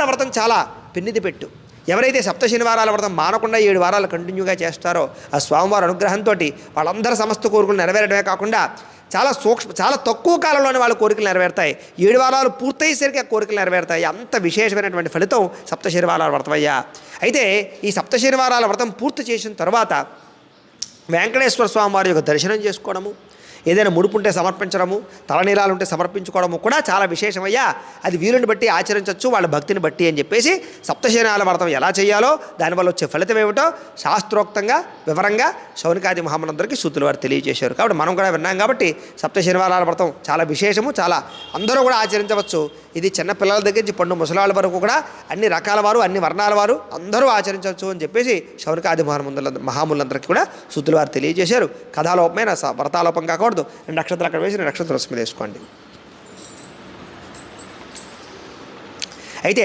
వ్రతం చాలా పెన్నిది పెట్టు. ఎవరైతే సప్త శనివారాల వ్రతం మానకుండా 7 వారాలు కంటిన్యూగా చేస్తారో ఆ స్వామివారి అనుగ్రహంతో వాళ్ళందరూ సమస్త కోరికలు నెరవేరడమే కాకుండా చాలా తక్కువ కాలంలోనే వాళ్ళ కోరికలు నెరవేరుతాయి. 7 వారాలు పూర్తయ్యేసరికి ఆ కోరికలు నెరవేరుతాయి. అంత విశేషమైనటువంటి ఫలితం సప్త శనివారాల వ్రతం అయ్యా. అయితే ఈ సప్త శనివారాల వ్రతం పూర్తి చేసిన తర్వాత వెంకటేశ్వర స్వామి వారి యొక్క దర్శనం చేసుకోవడము, ఏదైనా ముడుపుంటే సమర్పించడము, తలనీలాలుంటే సమర్పించుకోవడము కూడా చాలా విశేషమయ్యా. అది వీలుని బట్టి ఆచరించవచ్చు, వాళ్ళ భక్తిని బట్టి అని చెప్పేసి సప్తశనివారాల వ్రతం ఎలా చేయాలో దానివల్ల వచ్చే ఫలితం ఏమిటో శాస్త్రోక్తంగా వివరంగా శౌనకాది మహామనందరికీ సూతులు వారు తెలియజేశారు. కాబట్టి మనం కూడా విన్నాం. కాబట్టి సప్తశనివారాల వ్రతం చాలా విశేషము, చాలా అందరూ కూడా ఆచరించవచ్చు. ఇది చిన్న పిల్లల దగ్గర నుంచి పండు ముసలాళ్ళ వరకు కూడా అన్ని రకాల వారు, అన్ని వర్ణాల వారు అందరూ ఆచరించవచ్చు అని చెప్పేసి శౌనకాది మహాములందరికీ కూడా సూతులు వారు తెలియజేశారు. కథాలోపమైన వ్రతాలోపం కాకూడదు. 2 నక్షత్రాలు అక్కడ వేసి 2 నక్షత్రం మీద వేసుకోండి. అయితే